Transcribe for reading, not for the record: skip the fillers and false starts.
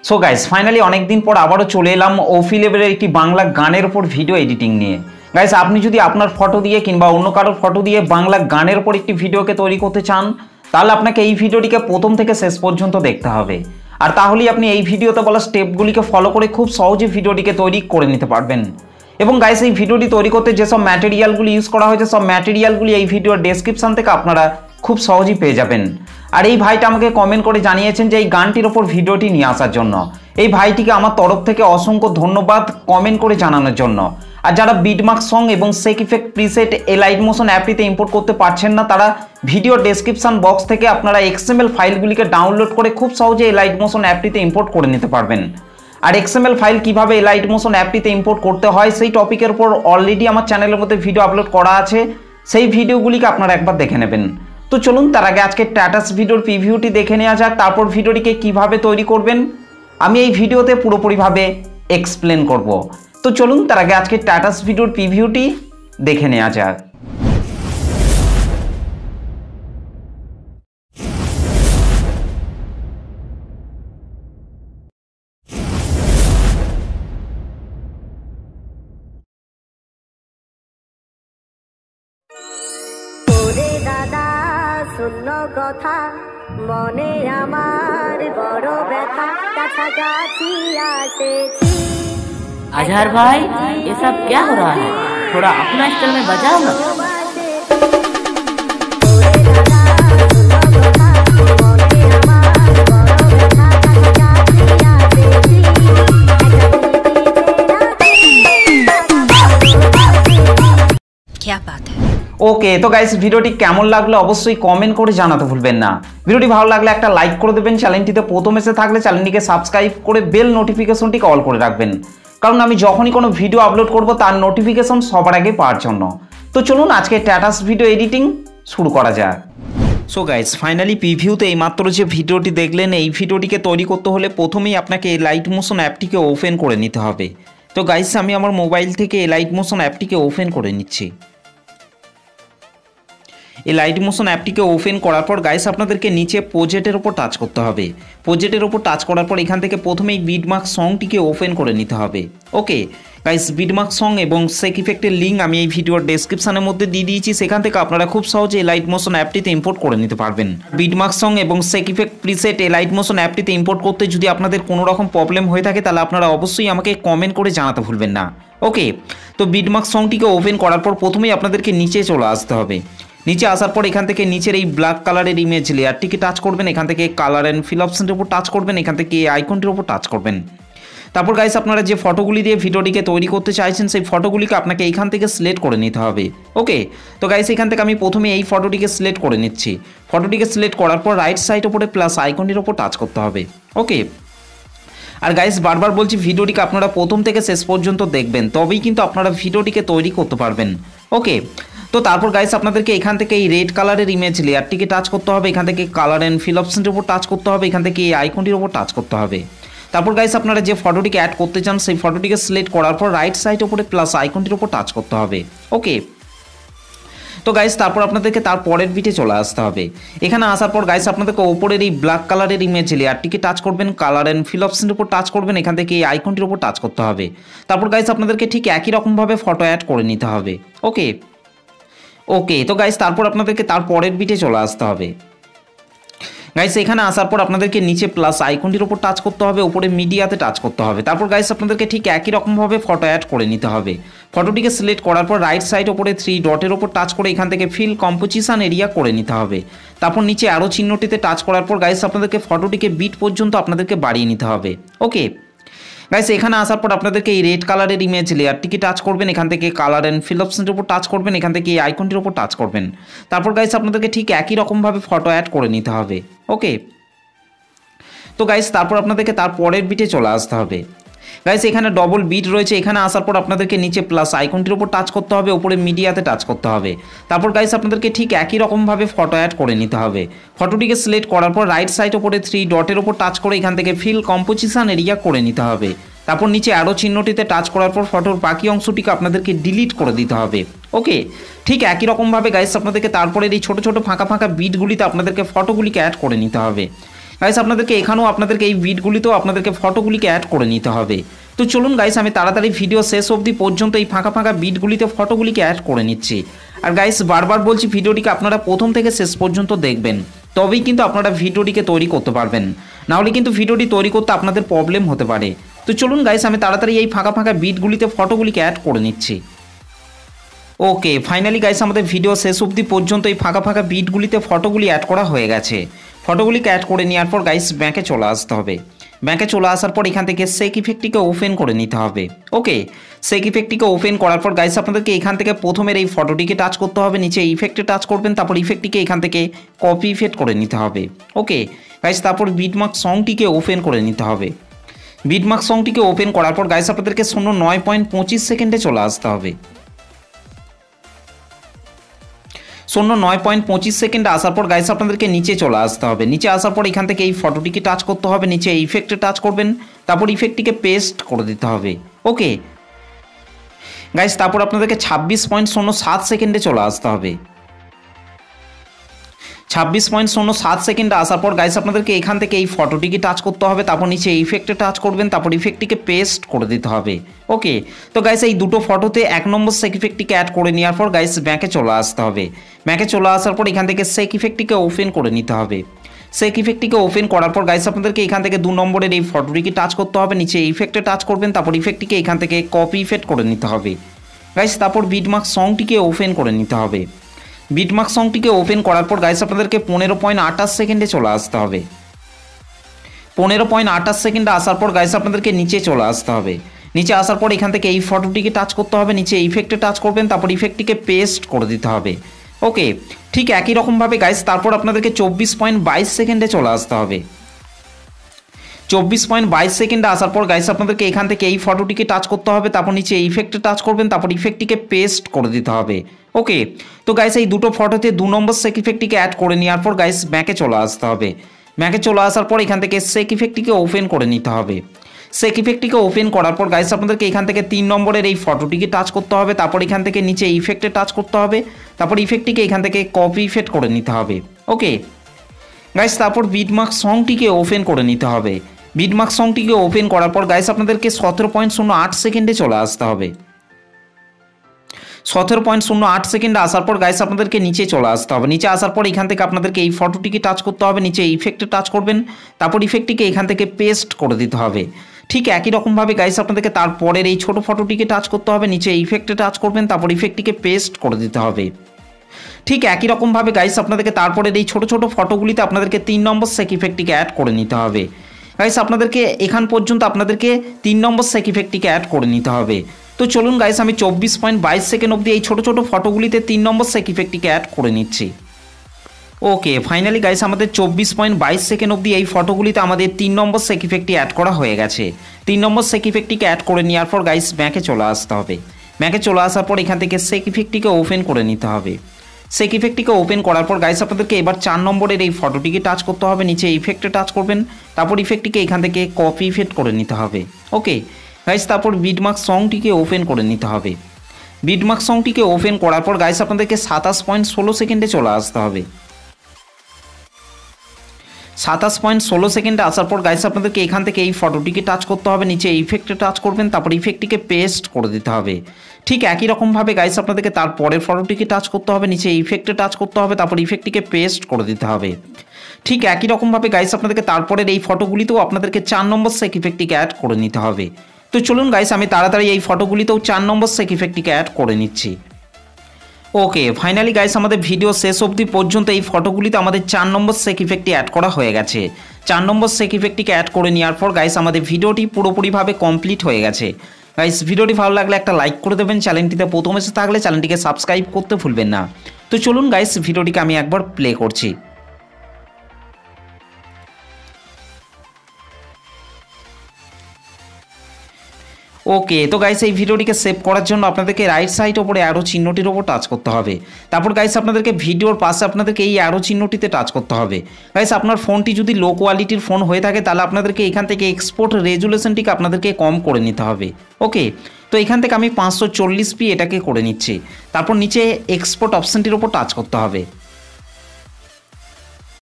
So guys finally অনেকদিন পর আবারও চলে এলাম ওফি লেভেলের একটি বাংলা গানের উপর ভিডিও এডিটিং নিয়ে। গাইস আপনি যদি আপনার ফটো দিয়ে কিংবা অন্য কারোর ফটো দিয়ে বাংলা গানের উপর একটি ভিডিওকে তৈরি করতে চান, তাহলে আপনাকে এই ভিডিওটিকে প্রথম থেকে শেষ পর্যন্ত দেখতে হবে। আর তাহলেই আপনি এই ভিডিওতে বলা স্টেপগুলিকে ফলো করে খুব সহজে ভিডিওটিকে তৈরি করে নিতে পারবেন। এবং গাইস এই ভিডিওটি তৈরি করতে যেসব ম্যাটেরিয়ালগুলি ইউজ করা হয়েছে, সব ম্যাটেরিয়ালগুলি এই ভিডিওর ডেসক্রিপশন থেকে আপনারা খুব সহজেই পেয়ে যাবেন। আর এই ভাইটা আমাকে কমেন্ট করে জানিয়েছেন যে এই গানটির ওপর ভিডিওটি নিয়ে আসার জন্য। এই ভাইটিকে আমার তরফ থেকে অসংখ্য ধন্যবাদ কমেন্ট করে জানানোর জন্য। আর যারা বিটমার্ক সং এবং shake effect preset Alight Motion অ্যাপটিতে ইম্পোর্ট করতে পারছেন না, তারা ভিডিও ডেসক্রিপশন বক্স থেকে আপনারা এক্সএমএল ফাইলগুলিকে ডাউনলোড করে খুব সহজে এলাইট মোশন অ্যাপটিতে ইম্পোর্ট করে নিতে পারবেন। আর এক্সএমএল ফাইল কিভাবে এলাইট মোশন অ্যাপটিতে ইম্পোর্ট করতে হয় সেই টপিকের উপর অলরেডি আমার চ্যানেলের মধ্যে ভিডিও আপলোড করা আছে, সেই ভিডিওগুলিকে আপনারা একবার দেখে নেবেন। তো চলুন তার আগে আজকে স্ট্যাটাস ভিডিওর প্রিভিউটি দেখে নেওয়া যাক, তারপর ভিডিওটিকে কিভাবে তৈরি করবেন আমি এই ভিডিওতে পুরোপুরিভাবে এক্সপ্লেন করব। তো চলুন তার আগে আজকে স্ট্যাটাস ভিডিওর প্রিভিউটি দেখে নেওয়া যাক। শূন্য কথা মনে আমার বড় ব্যথা, কাছাকাছি আসেছি। अजहर भाई ये सब क्या हो रहा है? थोड़ा अपना स्टाइल में बजाओ ना। क्या बात है। ওকে, তো গাইস ভিডিওটি কেমন লাগলো অবশ্যই কমেন্ট করে জানাতে ভুলবেন না। ভিডিওটি ভালো লাগলে একটা লাইক করে দেবেন, চ্যানেলটিতে প্রথম এসে থাকলে চ্যানেলটিকে সাবস্ক্রাইব করে বেল নোটিফিকেশনটিকে অল করে রাখবেন, কারণ আমি যখনই কোনো ভিডিও আপলোড করব তার নোটিফিকেশন সবার আগে পাওয়ার জন্য। তো চলুন আজকে স্ট্যাটাস ভিডিও এডিটিং শুরু করা যাক। সো গাইস ফাইনালি প্রিভিউতে এইমাত্র যে ভিডিওটি দেখলেন, এই ভিডিওটিকে তৈরি করতে হলে প্রথমেই আপনাকে এলাইট মোশন অ্যাপটিকে ওপেন করে নিতে হবে। তো গাইস আমি আমার মোবাইল থেকে এলাইট মোশন অ্যাপটিকে ওপেন করে নিচ্ছি। এই লাইট মোশন অ্যাপটিকে ওপেন করার পর গাইস আপনাদেরকে নিচে প্রজেক্টের ওপর টাচ করতে হবে। প্রজেক্টের ওপর টাচ করার পর এখান থেকে প্রথমেই বিটমার্ক সংটিকে ওপেন করে নিতে হবে। ওকে গাইস, বিটমার্ক সং এবং শেক ইফেক্টের লিঙ্ক আমি এই ভিডিওর ডেসক্রিপশনের মধ্যে দিয়ে দিয়েছি, সেখান থেকে আপনারা খুব সহজে লাইট মোশন অ্যাপটিতে ইম্পোর্ট করে নিতে পারবেন। বিটমার্ক সং এবং shake effect preset light motion অ্যাপটিতে ইম্পোর্ট করতে যদি আপনাদের কোনো রকম প্রবলেম হয়ে থাকে, তাহলে আপনারা অবশ্যই আমাকে কমেন্ট করে জানাতে ভুলবেন না। ওকে, তো বিটমার্ক সংটিকে ওপেন করার পর প্রথমেই আপনাদেরকে নিচে চলে আসতে হবে। নিচে আসার পর এখান থেকে নিচের এই ব্ল্যাক কালারের ইমেজ লেয়ারটিকে টাচ করবেন, এখান থেকে কালার অ্যান্ড ফিল অপশনের উপর টাচ করবেন, এখান থেকে এই আইকনটির উপর টাচ করবেন। তারপর গাইস আপনারা যে ফটোগুলি দিয়ে ভিডিওটিকে তৈরি করতে চাইছেন, সেই ফটোগুলিকে আপনাকে এইখান থেকে সিলেক্ট করে নিতে হবে। ওকে, তো গাইস এখান থেকে আমি প্রথমে এই ফটোটিকে সিলেক্ট করে নিচ্ছি। ফটোটিকে সিলেক্ট করার পর রাইট সাইড উপরে প্লাস আইকনটির উপর টাচ করতে হবে। ওকে, আর গাইস বারবার বলছি ভিডিওটিকে আপনারা প্রথম থেকে শেষ পর্যন্ত দেখবেন, তবেই কিন্তু আপনারা ভিডিওটিকে তৈরি করতে পারবেন। ওকে, তো তারপর গাইস আপনাদেরকে এখান থেকে এই রেড কালারের ইমেজ লেয়ারটিকে টাচ করতে হবে, এখান থেকে কালার অ্যান্ড ফিল অপশনের উপর টাচ করতে হবে, এখান থেকে এই আইকনটির উপর টাচ করতে হবে। তারপর গাইস আপনারা যে ফটোটিকে অ্যাড করতে চান সেই ফটোটিকে সিলেক্ট করার পর রাইট সাইড উপরে প্লাস আইকনটির উপর টাচ করতে হবে। ওকে, তো গাইস তারপর আপনাদেরকে তার পরের বিটে চলে আসতে হবে। এখানে আসার পর গাইস আপনাদেরকে ওপরের এই ব্ল্যাক কালারের ইমেজ লেয়ারটিকে টাচ করবেন, কালার অ্যান্ড ফিল অপশনের উপর টাচ করবেন, এখান থেকে এই আইকনটির উপর টাচ করতে হবে। তারপর গাইস আপনাদেরকে ঠিক একই রকমভাবে ফটো অ্যাড করে নিতে হবে। ওকে ওকে, তো গাইস তারপর আপনাদেরকে তার পরের বিটে চলে আসতে হবে। গাইস এখানে আসার পর আপনাদেরকে নিচে প্লাস আইকনটির উপর টাচ করতে হবে, উপরে মিডিয়াতে টাচ করতে হবে। তারপর গাইস আপনাদেরকে ঠিক একই রকমভাবে ফটো অ্যাড করে নিতে হবে। ফটোটিকে সিলেক্ট করার পর রাইট সাইড উপরে 3 ডটের উপর টাচ করে এখান থেকে ফিল কম্পোজিশন এরিয়া করে নিতে হবে। তারপর নিচে আরও চিহ্নটিতে টাচ করার পর গাইস আপনাদেরকে ফটোটিকে বিট পর্যন্ত আপনাদেরকে বাড়িয়ে নিতে হবে। ওকে গাইস এখানে আসার পর আপনাদেরকে এই রেড কালারের ইমেজ লেয়ারটিকে টাচ করবেন, এখান থেকে কালার অ্যান্ড ফিল অপশনের উপর টাচ করবেন, এখান থেকে এই আইকনটির উপর টাচ করবেন। তারপর গাইস আপনাদেরকে ঠিক একই রকমভাবে ফটো অ্যাড করে নিতে হবে। ওকে, তো গাইস তারপর আপনাদেরকে তার পরের বিটে চলে আসতে হবে। গাইস এখানে ডবল বিট রয়েছে, এখানে আসার পর আপনাদেরকে নিচে প্লাস আইকনটির উপর টাচ করতে হবে, উপরে মিডিয়াতে টাচ করতে হবে। তারপর গাইস আপনাদেরকে ঠিক একই রকমভাবে ফটো অ্যাড করে নিতে হবে। ফটোটিকে সিলেক্ট করার পর রাইট সাইড উপরে 3 ডটের উপর টাচ করে এখান থেকে ফিল কম্পোজিশন এরিয়া করে নিতে হবে। তারপর নিচে আরও চিহ্নটিতে টাচ করার পর ফটোর বাকি অংশটিকে আপনাদেরকে ডিলিট করে দিতে হবে। ওকে, ঠিক একই রকমভাবে গাইস আপনাদেরকে তারপরে এই ছোটো ছোটো ফাঁকা ফাঁকা বিটগুলিতে আপনাদেরকে ফটোগুলিকে অ্যাড করে নিতে হবে। গাইস আপনাদেরকে এখানেও আপনাদেরকে এই বিটগুলিতেও আপনাদেরকে ফটোগুলিকে অ্যাড করে নিতে হবে। তো চলুন গাইস আমি তাড়াতাড়ি ভিডিও শেষ অবধি পর্যন্ত এই ফাঁকা ফাঁকা বিটগুলিতে ফটোগুলিকে অ্যাড করে নিচ্ছি। আর গাইস বারবার বলছি ভিডিওটিকে আপনারা প্রথম থেকে শেষ পর্যন্ত দেখবেন, তবেই কিন্তু আপনারা ভিডিওটিকে তৈরি করতে পারবেন, নাহলে কিন্তু ভিডিওটি তৈরি করতে আপনাদের প্রবলেম হতে পারে। তো চলুন গাইস আমি তাড়াতাড়ি এই ফাঁকা ফাঁকা বিটগুলিতে ফটোগুলিকে অ্যাড করে নিচ্ছি। ওকে, ফাইনালি গাইস আমাদের ভিডিও শেষ অবধি পর্যন্ত এই ফাঁকা ফাঁকা বিটগুলিতে ফটোগুলি অ্যাড করা হয়ে গেছে। ফটোগুলিকে অ্যাড করে নেওয়ার পর গাইস ব্যাকে চলে আসতে হবে। ব্যাকে চলে আসার পর এখান থেকে সেক ইফেক্টটিকে ওপেন করে নিতে হবে। ওকে, সেক ইফেক্টটিকে ওপেন করার পর গাইস আপনাদেরকে এখান থেকে প্রথমের এই ফটোটিকে টাচ করতে হবে, নিচে ইফেক্টে টাচ করবেন, তারপর ইফেক্টটিকে এখান থেকে কপি ইফেক্ট করে নিতে হবে। ওকে গাইস, তারপর বিটমার্ক সংটিকে ওপেন করে নিতে হবে। বিটমার্ক সংটিকে ওপেন করার পর গাইস আপনাদেরকে 09.25 সেকেন্ডে চলে আসতে হবে। 09.25 সেকেন্ডে আসার পর গাইস আপনাদেরকে নিচে চলে আসতে হবে। নিচে আসার পর এখান থেকে এই ফটোটিকে টাচ করতে হবে, নিচে ইফেক্টে টাচ করবেন, তারপর ইফেক্টটিকে পেস্ট করে দিতে হবে। ওকে গাইস, তারপর আপনাদেরকে 26.07 সেকেন্ডে চলে আসতে হবে। 26.07 সেকেন্ডে আসার পর গাইস আপনাদেরকে এখান থেকে এই ফটোটিকে টাচ করতে হবে, তারপর নিচে ইফেক্টে টাচ করবেন, তারপর ইফেক্টটিকে পেস্ট করে দিতে হবে। ওকে, তো গাইস এই দুটো ফটোতে 1 নম্বর সেক ইফেক্টটিকে অ্যাড করে নেওয়ার পর গাইস ব্যাকে চলে আসতে হবে। ব্যাকে চলে আসার পর এখান থেকে সেক ইফেক্টটিকে ওপেন করে নিতে হবে। সেক ইফেক্টটিকে ওপেন করার পর গাইস আপনাদেরকে এখান থেকে 2 নম্বরের এই ফটোটিকে টাচ করতে হবে, নিচে ইফেক্টে টাচ করবেন, তারপর ইফেক্টটিকে এখান থেকে কপি ইফেক্ট করে নিতে হবে। গাইস তারপর বিটমার্ক সংটিকে ওপেন করে নিতে হবে। বিটমার্ক সংটিকে ওপেন করার পর গাইস আপনাদেরকে 15.28 সেকেন্ডে চলে আসতে হবে। 15.28 সেকেন্ডে আসার পর গাইস আপনাদেরকে নিচে চলে আসতে হবে। নিচে আসার পর এখান থেকে এই ফটোটিকে টাচ করতে হবে, নিচে ইফেক্টে টাচ করবেন, তারপর ইফেক্টটিকে পেস্ট করে দিতে হবে। ওকে, ঠিক একই রকমভাবে গাইস তারপর আপনাদেরকে 24.22 সেকেন্ডে চলে আসতে হবে। 24.22 সেকেন্ডে আসার পর গাইস আপনাদেরকে এখান থেকে এই ফটোটিকে টাচ করতে হবে, তারপর নিচে ইফেক্টে টাচ করবেন, তারপর ইফেক্টটিকে পেস্ট করে দিতে হবে। ওকে, তো গাইস এই দুটো ফটোতে 2 নম্বর সেক ইফেক্টটিকে অ্যাড করে নেওয়ার পর গাইস ব্যাকে চলে আসতে হবে। ব্যাকে চলে আসার পর এখান থেকে সেক ইফেক্টটিকে ওপেন করে নিতে হবে। সেক ইফেক্টটিকে ওপেন করার পর গাইস আপনাদেরকে এখান থেকে 3 নম্বরের এই ফটোটিকে টাচ করতে হবে, তারপর এখান থেকে নিচে ইফেক্টে টাচ করতে হবে, তারপর ইফেক্টটিকে এখান থেকে কপি ইফেক্ট করে নিতে হবে। ওকে গাইস, তারপর বিটমার্ক সংটিকে ওপেন করে নিতে হবে। বিটমার্ক সংটিকে ওপেন করার পর গাইস আপনাদেরকে 17.08 সেকেন্ডে চলে আসতে হবে। 17.08 সেকেন্ডে আসার পর গাইস আপনাদেরকে নিচে চলে আসতে হবে। নিচে আসার পর এখান থেকে আপনাদেরকে এই ফটোটিকে টাচ করতে হবে, নিচে ইফেক্টে টাচ করবেন, তারপর ইফেক্টটিকে এখান থেকে পেস্ট করে দিতে হবে। ঠিক একই রকমভাবে গাইস আপনাদেরকে তারপরের এই ছোট ফটোটিকে টাচ করতে হবে, নিচে ইফেক্টে টাচ করবেন, তারপর ইফেক্টটিকে পেস্ট করে দিতে হবে। ঠিক একই রকমভাবে গাইস আপনাদেরকে তারপরের এই ছোট ছোট ফটোগুলিতে আপনাদেরকে 3 নম্বর সেক ইফেক্টটিকে অ্যাড করে নিতে হবে। গাইস আপনাদেরকে এখান পর্যন্ত আপনাদেরকে 3 নম্বর সেক ইফেক্টটিকে অ্যাড করে নিতে হবে। তো চলুন গাইস আমি 24.22 সেকেন্ড অবধি এই ছোট ছোট ফটোগুলিতে 3 নম্বর সেক ইফেক্টটিকে অ্যাড করে নিচ্ছি। ওকে, ফাইনালি গাইস আমাদের 24.22 সেকেন্ড অবধি এই ফটোগুলিতে আমাদের 3 নম্বর সেক ইফেক্টটি অ্যাড করা হয়ে গেছে। 3 নম্বর সেক ইফেক্টটিকে অ্যাড করে নেওয়ার পর গাইস ব্যাকে চলে আসতে হবে। ব্যাকে চলে আসার পর এখান থেকে সেক ইফেক্টটিকে ওপেন করে নিতে হবে। সেক ইফেক্টটিকে ওপেন করার পর গাইস আপনাদেরকে এবার 4 নম্বরের এই ফটোটিকে টাচ করতে হবে, নিচে ইফেক্টে টাচ করবেন, তারপর ইফেক্টটিকে এখান থেকে কপি ইফেক্ট করে নিতে হবে। ওকে গাইস, তারপর বিটমার্ক সংটিকে ওপেন করে নিতে হবে। বিটমার্ক সংটিকে ওপেন করার পর গাইস আপনাদেরকে 27.16 সেকেন্ডে চলে আসতে হবে। 27.16 সেকেন্ডে আসার পর গাইস আপনাদেরকে এখান থেকে এই ফটোটিকে টাচ করতে হবে, নিচে ইফেক্টে টাচ করবেন, তারপর ইফেক্টটিকে পেস্ট করে দিতে হবে। ঠিক একই রকমভাবে গাইস আপনাদেরকে তারপরের ফটোটিকে টাচ করতে হবে, নিচে ইফেক্টে টাচ করতে হবে, তারপর ইফেক্টটিকে পেস্ট করে দিতে হবে। ঠিক একই রকমভাবে গাইস আপনাদেরকে তারপরের এই ফটোগুলিতেও আপনাদেরকে 4 নম্বর সেক ইফেক্টটিকে অ্যাড করে নিতে হবে। তো চলুন গাইস আমি তাড়াতাড়ি এই ফটোগুলিতেও 4 নম্বর সেক ইফেক্টটিকে অ্যাড করে নিচ্ছি। ওকে, ফাইনালি গাইস আমাদের ভিডিও শেষ অবধি পর্যন্ত এই ফটোগুলিতে আমাদের 4 নম্বর সেক ইফেক্টটি অ্যাড করা হয়ে গেছে। 4 নম্বর সেক ইফেক্টটিকে অ্যাড করে নেওয়ার পর গাইস আমাদের ভিডিওটি পুরোপুরিভাবে কমপ্লিট হয়ে গেছে। গাইস ভিডিওটি ভালো লাগলে একটা লাইক করে দেবেন, চ্যানেলটিতে প্রথম এসে থাকলে চ্যানেলটিকে সাবস্ক্রাইব করতে ভুলবেন না। তো চলুন গাইস ভিডিওটিকে আমি একবার প্লে করছি। ওকে, তো গাইস এই ভিডিওটিকে সেভ করার জন্য আপনাদেরকে রাইট সাইড ওপরে অ্যারো চিহ্নটির ওপর টাচ করতে হবে। তারপর গাইস আপনাদেরকে ভিডিওর পাশে আপনাদেরকে এই অ্যারো চিহ্নটিতে টাচ করতে হবে। গাইস আপনার ফোনটি যদি লো কোয়ালিটির ফোন হয়ে থাকে তাহলে আপনাদেরকে এখান থেকে এক্সপোর্ট রেজুলেশনটিকে আপনাদেরকে কম করে নিতে হবে। ওকে, তো এখান থেকে আমি 540p এটাকে করে নিচ্ছি। তারপর নিচে এক্সপোর্ট অপশানটির ওপর টাচ করতে হবে।